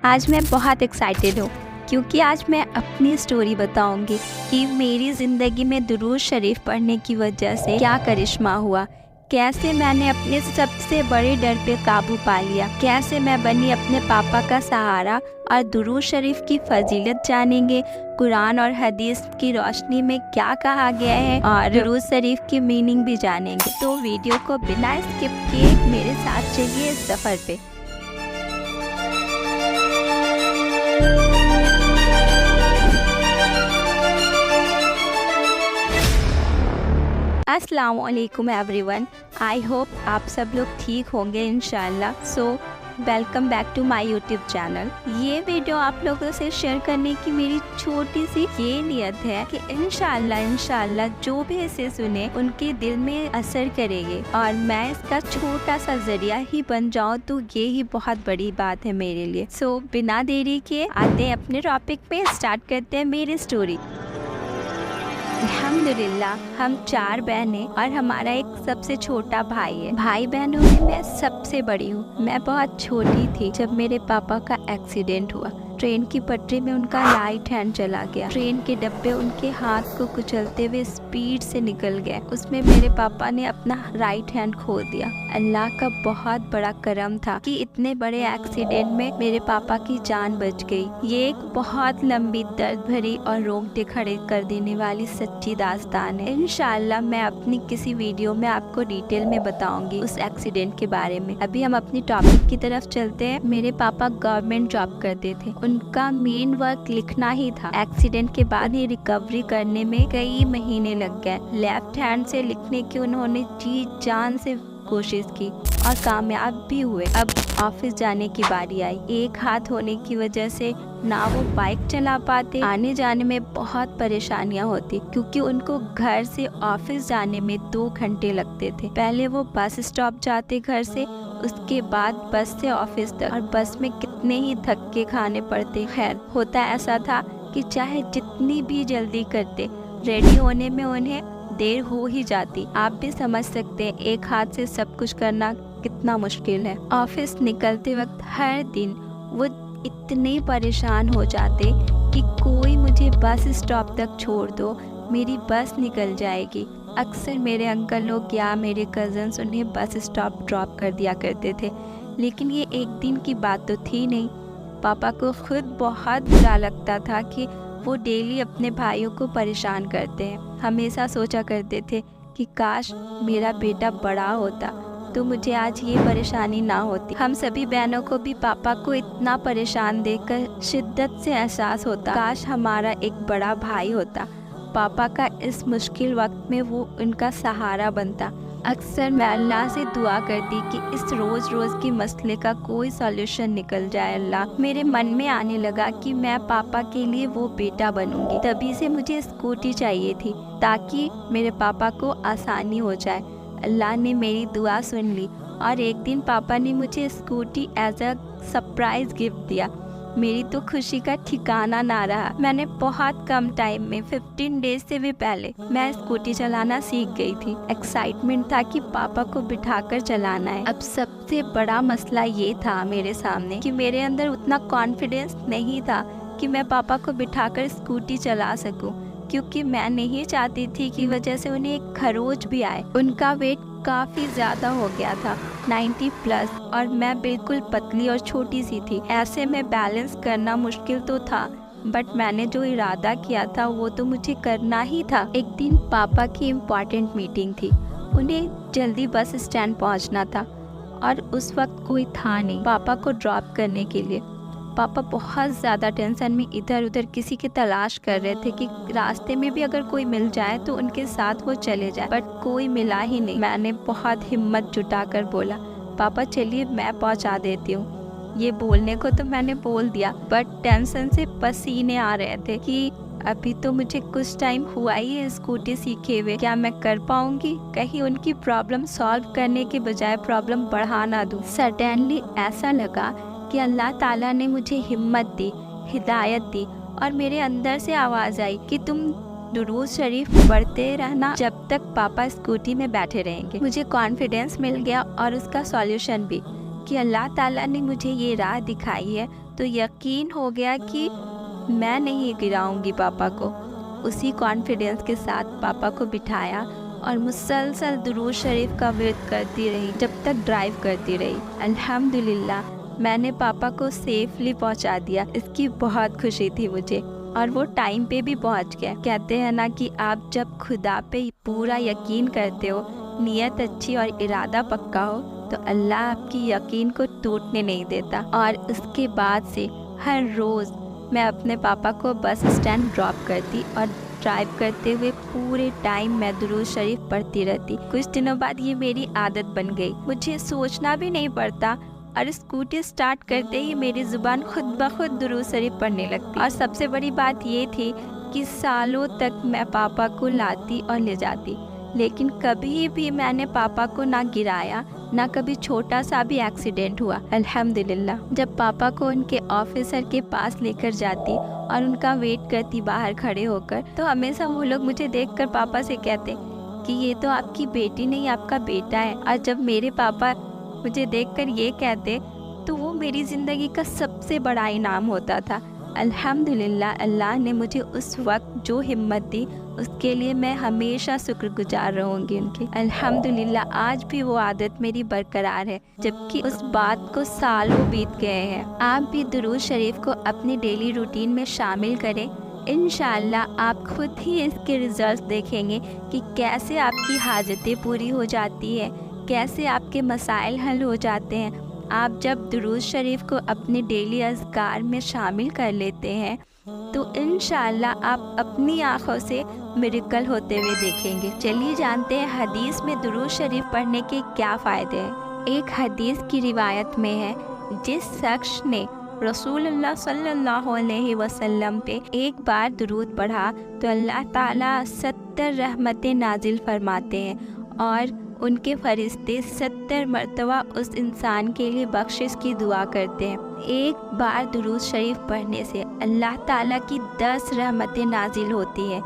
آج میں بہت ایکسائٹیڈ ہوں کیونکہ آج میں اپنی سٹوری بتاؤں گی کہ میری زندگی میں درود شریف پڑھنے کی وجہ سے کیا کرشمہ ہوا، کیسے میں نے اپنے سب سے بڑے ڈر پہ قابو پا لیا، کیسے میں بنی اپنے پاپا کا سہارا، اور درود شریف کی فضیلت جانیں گے، قرآن اور حدیث کی روشنی میں کیا کہا گیا ہے، اور درود شریف کی میننگ بھی جانیں گے۔ تو ویڈیو کو بنا اسکپ کیے میرے ساتھ چلیے اس سفر پہ۔ السلام علیکم ایوری ون، آئی ہوپ آپ سب لوگ ٹھیک ہوں گے انشاءاللہ۔ So welcome back to my YouTube channel. یہ ویڈیو آپ لوگوں سے شیئر کرنے کی میری چھوٹی سی یہ نیت ہے کہ انشاءاللہ جو بھی اسے سنے ان کے دل میں اثر کرے گی، اور میں اس کا چھوٹا سا ذریعہ ہی بن جاؤں تو یہی بہت بڑی بات ہے میرے لیے۔ سو بنا دیری کے آتے ہیں اپنے ٹاپک پہ، اسٹارٹ کرتے ہیں میری سٹوری۔ الحمدللہ ہم 4 بہنیں اور ہمارا ایک سب سے چھوٹا بھائی ہے۔ بھائی بہنوں میں میں سب سے بڑی ہوں۔ میں بہت چھوٹی تھی جب میرے پاپا کا ایکسیڈنٹ ہوا۔ ٹرین کی پٹری میں ان کا رائٹ ہینڈ چلا گیا۔ ٹرین کے ڈبے ان کے ہاتھ کو کچلتے ہوئے اسپیڈ سے نکل گئے۔ اس میں میرے پاپا نے اپنا رائٹ ہینڈ کھو دیا۔ اللہ کا بہت بڑا کرم تھا کہ اتنے بڑے ایکسیڈنٹ میں میرے پاپا کی جان بچ گئی۔ یہ ایک بہت لمبی، درد بھری اور رونگٹے کھڑے کر دینے والی سچی داستان ہے۔ انشاءاللہ میں اپنی کسی ویڈیو میں آپ کو ڈیٹیل میں بتاؤں گی اس ایکسیڈنٹ کے بارے میں۔ ابھی ہم اپنی ٹاپک کی طرف چلتے ہیں۔ میرے پاپا گورنمنٹ جاب کرتے تھے۔ ان کا مین ورک لکھنا ہی تھا۔ ایکسیڈنٹ کے بعد ہی ریکوری کرنے میں کئی مہینے لگ گئے۔ لیفٹ ہینڈ سے لکھنے کی انہوں نے جی جان سے کوشش کی اور کامیاب بھی ہوئے۔ اب آفس جانے کی باری آئی۔ ایک ہاتھ ہونے کی وجہ سے نہ وہ بائک چلا پاتے، آنے جانے میں بہت پریشانیاں ہوتی کیونکہ ان کو گھر سے آفس جانے میں 2 گھنٹے لگتے تھے۔ پہلے وہ بس اسٹاپ جاتے گھر سے، اس کے بعد بس سے آفس تک، اور بس میں کتنے ہی دھکے کھانے پڑتے۔ خیر ہوتا ایسا تھا کہ چاہے جتنی بھی جلدی کرتے، ریڈی ہونے میں انہیں دیر ہو ہی جاتی۔ آپ بھی سمجھ سکتے ہیں ایک ہاتھ سے سب کچھ کرنا کتنا مشکل ہے۔ آفس نکلتے وقت ہر دن وہ اتنے پریشان ہو جاتے کہ کوئی مجھے بس اسٹاپ تک چھوڑ دو، میری بس نکل جائے گی۔ اکثر میرے انکل لوگ یا میرے کزنس انہیں بس اسٹاپ ڈراپ کر دیا کرتے تھے، لیکن یہ ایک دن کی بات تو تھی نہیں۔ پاپا کو خود بہت برا لگتا تھا کہ وہ ڈیلی اپنے بھائیوں کو پریشان کرتے ہیں۔ ہمیشہ سوچا کرتے تھے کہ کاش میرا بیٹا بڑا ہوتا تو مجھے آج یہ پریشانی نہ ہوتی۔ ہم سبھی بہنوں کو بھی پاپا کو اتنا پریشان دیکھ کر شدت سے احساس ہوتا، کاش ہمارا ایک بڑا بھائی ہوتا، پاپا کا اس مشکل وقت میں وہ ان کا سہارا بنتا۔ اکثر میں اللہ سے دعا کرتی کہ اس روز کی مسئلے کا کوئی سولوشن نکل جائے۔ اللہ، میرے من میں آنے لگا کہ میں پاپا کے لیے وہ بیٹا بنوں گی۔ تبھی سے مجھے اسکوٹی چاہیے تھی تاکہ میرے پاپا کو آسانی ہو جائے۔ اللہ نے میری دعا سن لی اور ایک دن پاپا نے مجھے scooty as a surprise gift دیا۔ میری تو خوشی کا ٹھکانہ نہ رہا۔ میں نے بہت کم ٹائم میں 15 ڈیز سے بھی پہلے میں اسکوٹی چلانا سیکھ گئی تھی۔ ایکسائٹمنٹ تھا کہ پاپا کو بٹھا کر چلانا ہے۔ اب سب سے بڑا مسئلہ یہ تھا میرے سامنے کہ میرے اندر اتنا کانفیڈینس نہیں تھا کہ میں پاپا کو بٹھا کر اسکوٹی چلا سکوں، کیونکہ میں نہیں چاہتی تھی کہ وجہ سے انہیں ایک خروچ بھی آئے۔ ان کا ویٹ کافی زیادہ ہو گیا تھا، 90+، اور میں بالکل پتلی اور چھوٹی سی تھی۔ ایسے میں بیلنس کرنا مشکل تو تھا، بٹ میں نے جو ارادہ کیا تھا وہ تو مجھے کرنا ہی تھا۔ ایک دن پاپا کی امپورٹنٹ میٹنگ تھی، انہیں جلدی بس اسٹینڈ پہنچنا تھا اور اس وقت کوئی تھا نہیں پاپا کو ڈراپ کرنے کے لیے۔ پاپا بہت زیادہ ٹینشن میں ادھر ادھر کسی کی تلاش کر رہے تھے کہ راستے میں بھی اگر کوئی مل جائے تو ان کے ساتھ وہ چلے جائے، بٹ کوئی ملا ہی نہیں۔ میں نے بہت ہمت جٹا کر بولا، پاپا چلیے میں پہنچا دیتی ہوں۔ یہ بولنے کو تو میں نے بول دیا، بٹ ٹینشن سے پسینے آ رہے تھے کہ ابھی تو مجھے کچھ ٹائم ہوا ہی ہے اسکوٹی سیکھے ہوئے، کیا میں کر پاؤں گی؟ کہیں ان کی پرابلم سالو کرنے کے بجائے پرابلم بڑھا نہ دوں۔ سڈنلی ایسا لگا کہ اللہ تعالیٰ نے مجھے ہمت دی، ہدایت دی، اور میرے اندر سے آواز آئی کہ تم درود شریف پڑھتے رہنا جب تک پاپا اسکوٹی میں بیٹھے رہیں گے۔ مجھے کانفیڈینس مل گیا اور اس کا سولیوشن بھی کہ اللہ تعالیٰ نے مجھے یہ راہ دکھائی ہے تو یقین ہو گیا کہ میں نہیں گراؤں گی پاپا کو۔ اسی کانفیڈنس کے ساتھ پاپا کو بٹھایا اور مسلسل درود شریف کا ورد کرتی رہی جب تک ڈرائیو کرتی رہی۔ الحمدللہ میں نے پاپا کو سیفلی پہنچا دیا، اس کی بہت خوشی تھی مجھے، اور وہ ٹائم پہ بھی پہنچ گئے۔ کہتے ہیں نا کہ آپ جب خدا پہ پورا یقین کرتے ہو، نیت اچھی اور ارادہ پکا ہو، تو اللہ آپ کی یقین کو ٹوٹنے نہیں دیتا۔ اور اس کے بعد سے ہر روز میں اپنے پاپا کو بس اسٹینڈ ڈراپ کرتی اور ڈرائیو کرتے ہوئے پورے ٹائم میں درود شریف پڑھتی رہتی۔ کچھ دنوں بعد یہ میری عادت بن گئی، مجھے سوچنا بھی نہیں پڑتا، اور اسکوٹی سٹارٹ کرتے ہی میری زبان خود بخود درود شریف پڑھنے لگتی۔ اور سب سے بڑی بات یہ تھی کہ سالوں تک میں پاپا کو لاتی اور لے جاتی، لیکن کبھی بھی میں نے پاپا کو نہ گرایا، نہ کبھی چھوٹا سا بھی ایکسیڈنٹ ہوا۔ الحمدللہ جب پاپا کو ان کے آفیسر کے پاس لے کر جاتی اور ان کا ویٹ کرتی باہر کھڑے ہو کر، تو ہمیشہ وہ لوگ مجھے دیکھ کر پاپا سے کہتے کہ یہ تو آپ کی بیٹی نہیں، آپ کا بیٹا ہے۔ اور جب میرے پاپا مجھے دیکھ کر یہ کہتے تو وہ میری زندگی کا سب سے بڑا انعام ہوتا تھا۔ الحمدللہ اللہ نے مجھے اس وقت جو ہمت دی، اس کے لیے میں ہمیشہ شکر گزار رہوں گی ان کی۔ الحمدللہ آج بھی وہ عادت میری برقرار ہے، جبکہ اس بات کو سالوں بیت گئے ہیں۔ آپ بھی درود شریف کو اپنی ڈیلی روٹین میں شامل کریں، انشاءاللہ آپ خود ہی اس کے ریزلٹس دیکھیں گے کہ کیسے آپ کی حاجتیں پوری ہو جاتی ہیں، کیسے آپ کے مسائل حل ہو جاتے ہیں۔ آپ جب درود شریف کو اپنے ڈیلی اذکار میں شامل کر لیتے ہیں تو انشاءاللہ آپ اپنی آنکھوں سے میریکل ہوتے ہوئے دیکھیں گے۔ چلیے جانتے ہیں حدیث میں درود شریف پڑھنے کے کیا فائدے ہیں۔ ایک حدیث کی روایت میں ہے، جس شخص نے رسول اللہ صلی اللہ علیہ وسلم پہ ایک بار درود پڑھا تو اللہ تعالیٰ 70 رحمتیں نازل فرماتے ہیں، اور ان کے فرشتے 70 مرتبہ اس انسان کے لیے بخشش کی دعا کرتے ہیں۔ ایک بار درود شریف پڑھنے سے اللہ تعالیٰ کی 10 رحمتیں نازل ہوتی ہیں،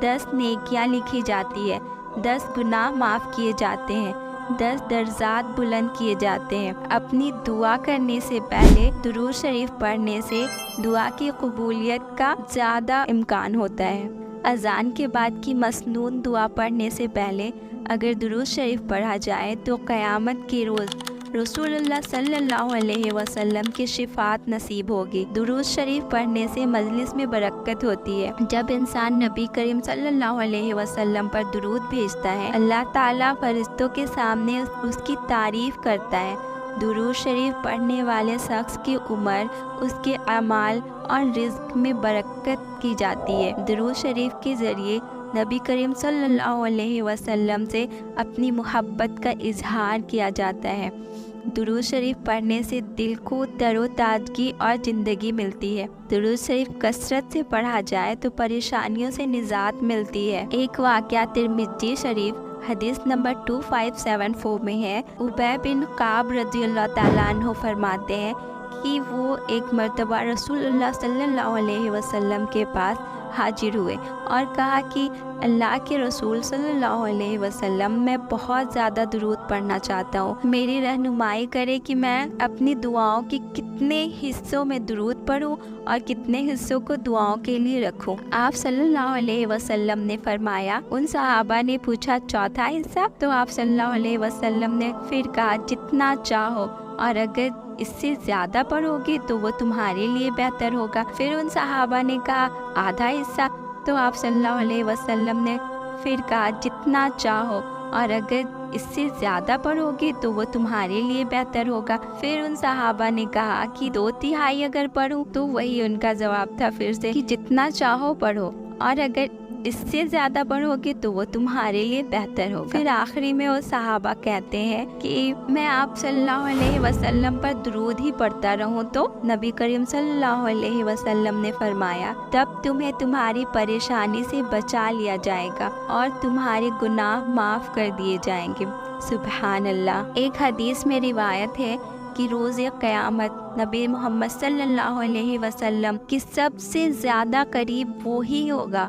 10 نیکیاں لکھی جاتی ہے، 10 گناہ معاف کیے جاتے ہیں، 10 درجات بلند کیے جاتے ہیں۔ اپنی دعا کرنے سے پہلے درود شریف پڑھنے سے دعا کی قبولیت کا زیادہ امکان ہوتا ہے۔ اذان کے بعد کی مسنون دعا پڑھنے سے پہلے اگر درود شریف پڑھا جائے تو قیامت کے روز رسول اللہ صلی اللہ علیہ وسلم کی شفاعت نصیب ہوگی۔ درود شریف پڑھنے سے مجلس میں برکت ہوتی ہے۔ جب انسان نبی کریم صلی اللہ علیہ وسلم پر درود بھیجتا ہے، اللہ تعالیٰ فرشتوں کے سامنے اس کی تعریف کرتا ہے۔ درود شریف پڑھنے والے شخص کی عمر، اس کے اعمال اور رزق میں برکت کی جاتی ہے۔ درود شریف کے ذریعے نبی کریم صلی اللہ علیہ وسلم سے اپنی محبت کا اظہار کیا جاتا ہے۔ درود شریف پڑھنے سے دل کو تر و تازگی اور زندگی ملتی ہے۔ درود شریف کثرت سے پڑھا جائے تو پریشانیوں سے نجات ملتی ہے۔ ایک واقعہ ترمذی شریف حدیث نمبر 2574 میں ہے۔ ابی بن کعب رضی اللہ تعالیٰ عنہ فرماتے ہیں کہ وہ ایک مرتبہ رسول اللہ صلی اللہ علیہ وسلم کے پاس حاضر ہوئے اور کہا کہ اللہ کے رسول صلی اللہ علیہ وسلم، میں بہت زیادہ درود پڑھنا چاہتا ہوں، میری رہنمائی کرے کہ میں اپنی دعاؤں کی کتنے حصوں میں درود پڑھوں اور کتنے حصوں کو دعاؤں کے لیے رکھوں۔ آپ صلی اللہ علیہ وسلم نے فرمایا، ان صحابہ نے پوچھا چوتھا حصہ؟ تو آپ صلی اللہ علیہ وسلم نے پھر کہا جتنا چاہو، اور اگر اس سے زیادہ پڑھو گے تو وہ تمہارے لیے بہتر ہوگا۔ پھر ان صحابہ نے کہا آدھا حصہ؟ تو آپ صلی اللہ علیہ وسلم نے پھر کہا جتنا چاہو، اور اگر اس سے زیادہ پڑھو گے تو وہ تمہارے لیے بہتر ہوگا۔ پھر ان صحابہ نے کہا کہ 2/3 اگر پڑھوں؟ تو وہی ان کا جواب تھا پھر سے کہ جتنا چاہو پڑھو، اور اگر اس سے زیادہ پڑھو گے تو وہ تمہارے لیے بہتر ہوگا۔ پھر آخری میں وہ صحابہ کہتے ہیں کہ میں آپ صلی اللہ علیہ وسلم پر درود ہی پڑھتا رہوں تو نبی کریم صلی اللہ علیہ وسلم نے فرمایا، تب تمہیں تمہاری پریشانی سے بچا لیا جائے گا اور تمہارے گناہ معاف کر دیے جائیں گے۔ سبحان اللہ۔ ایک حدیث میں روایت ہے کہ روز قیامت نبی محمد صلی اللہ علیہ وسلم کی سب سے زیادہ قریب وہی ہوگا